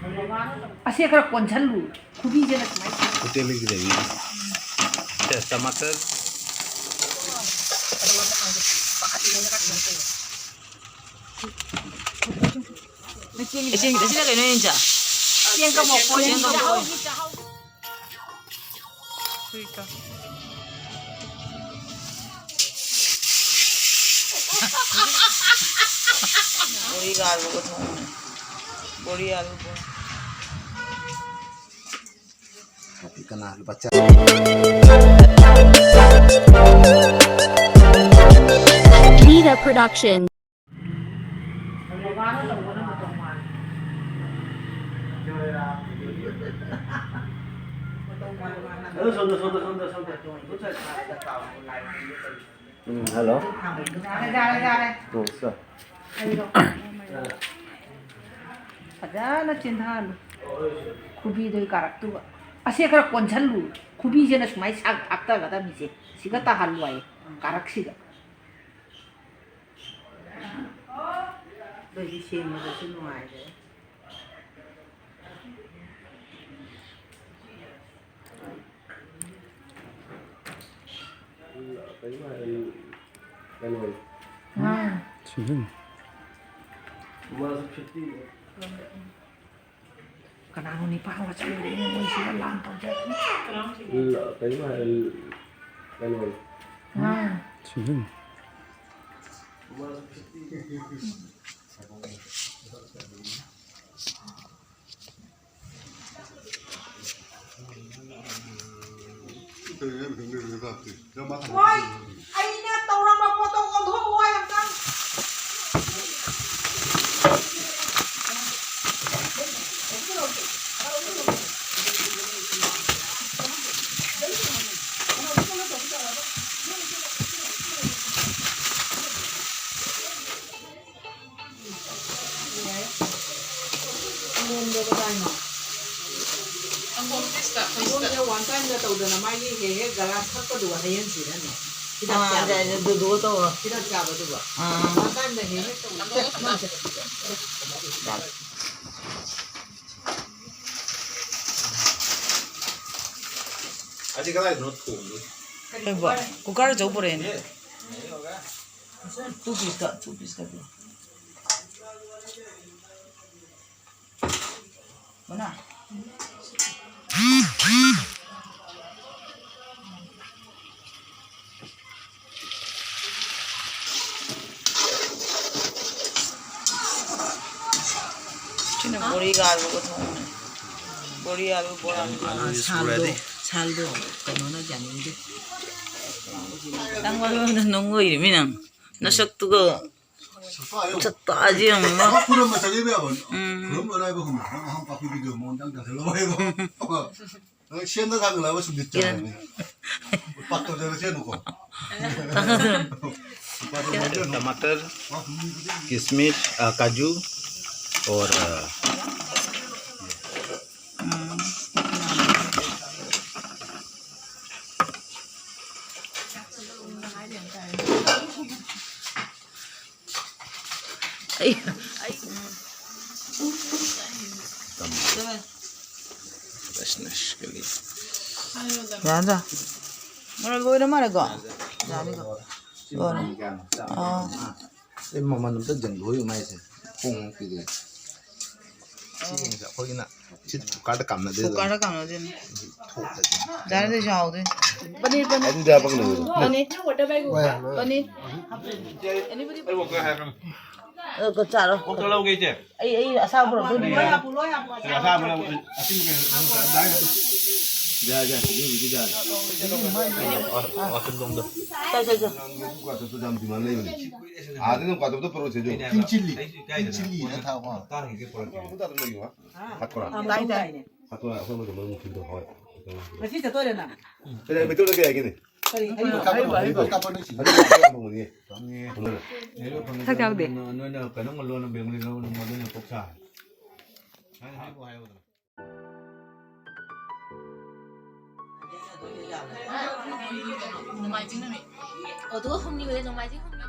असे अगर कोंछलू खूबी जे होटल की देवी टमाटर Isin sila kayo yun siya. Siang ka mo ko Siang ka mo. Bori galu ko to. Bori alu ko. tapi kena baca Vida Production. halo फजाना चिन्हालु खुबी दोई कारक्तु असे अगर कोंछलु खुबी जे सुमाई साग थाक्ता गदा मिसे सिगा ता हालु आए कारक सिगा दोई सेम में तो सुनो आए 지금 Kenapa nih Pak nggak cari ini mau isi lantau jadi? 지금 Woi, Aanina tahu nama potong kontrol woi yang kan? Wantan udah namanya hehe galas apa dua hayan sih kan? Ada dua to. Tidak siapa tuh Pak? Wantan dah hehe tuh. 아직 하나 넣고 Coba, kukar jauh peren. Tu piska tu. Mana? Cina bori galu ko to. Bori alu boran saldo. Kano na dyan hindi. Tangwalo na nungoy minang. Nasakto 쳤다 아직 엄마. 그런 거 저기 배워. 그런 거 라이브 하면 한 바퀴 비디오 몬장 다 들어 봐요. 시엔다 가면 라이브 좀 됐잖아. 빠또 저러 제 놓고. टमाटर किशमिश काजू और के लिए Nada. Mana boy na mana ko? Dami ko. ये मम्मा नंतर जंगल हुई मैं से पोंग की दे कोई ना चित काट काम ना दे Kukar kam na din. Dami de jao de. Paneer अभी जा पकड़ लो Paneer. Paneer. Anybody? Ko charo. Kok lâu kia chứ? Ay asa bro. Sao mà asin cái đáy जा जा ये भी जा और तुम दो Sa. 과도 좀 디만 레이는. आधे 과도도 프로 제조 흰칠리. 흰칠리는 다 와. ta thì cái con 보다 좀 여기 와 바꿔라 Dai dai. 바꿔라 그러면 좀 너무 힘들어 Masih satu ada nak. 그래 밑으로 게 얘기네 까빠는 지. 먹으니 Sao chào đi. nó cái nó mà luôn là biển lên nó mà nó cục xả hay của hay của 정말 찍는 애. 누가 홈니 왜 정말 찍? 홈니.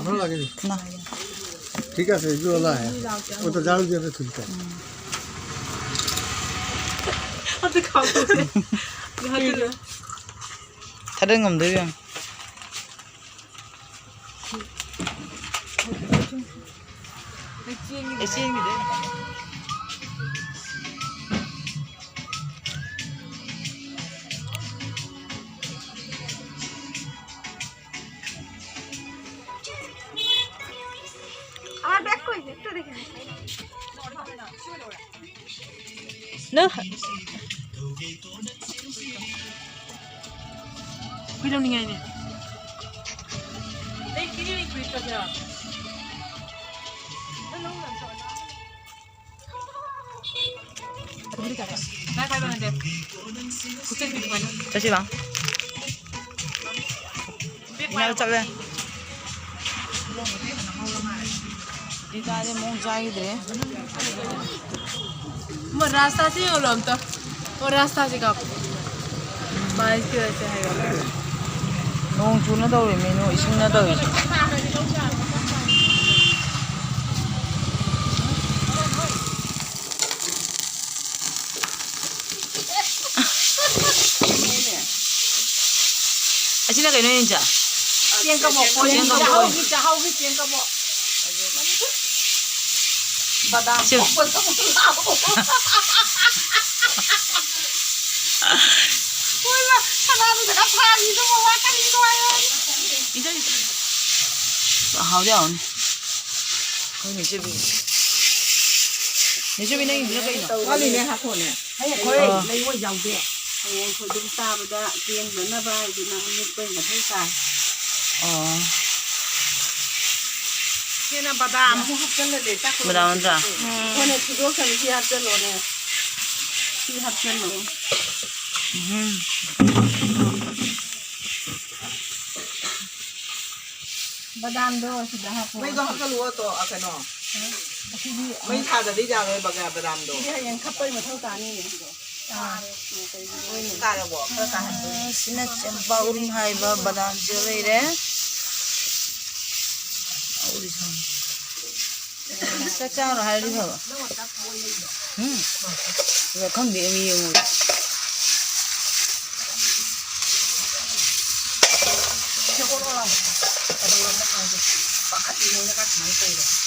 ভালো লাগে না ঠিক আছে এগুলো না ওটা জাল দিয়ে তুলতে 다른 놈들이랑 액션이들 আমার ব্যাগ কই একটু দেখে নে 너 그럼 니가 이제 다시 봐. 이날 잘래. 이날에 몽장이들. 뭐 रास्ता चाहिँ हो लम त ओ रास्ता चाहिँ गप बाइक त्यो चाहिँ है 농 주는 더위 메뉴 이식나 더위. 아시나 그 이놈 인자. 땡까 먹고 땡까 하우기 땡까 먹. 바다 먹고 나오고. 몰라 하나는 내가 파리도 뭐 와까리도 와요. 이제 하우려 온. 거기 내 집이. 내 집이 내가 이거 있나? 빨리 내 하고 내. 거의 내 이거 양대. hèn khối chúng ta bây giờ tiền vẫn là vài thì nó mới quên cả thấy tài. Cái này bà đàm không hấp dẫn là để chắc. bà đàm ra. Con này cứ đốt cái gì hấp dẫn rồi nè. Khi hấp dẫn rồi. bà đàm đâu thì đã hấp. mấy con hấp cái lúa to à cái nó. mấy thà là đi ra rồi bà đàm đồ. Cái hèn khắp bên mà thâu tàn như này. sina champa urum haiba badam jolai re uri sam sa cha ra hai ri ba rồi không bị mi ngồi 저거로 와. 저거로 막 가지고 내가 가면 돼.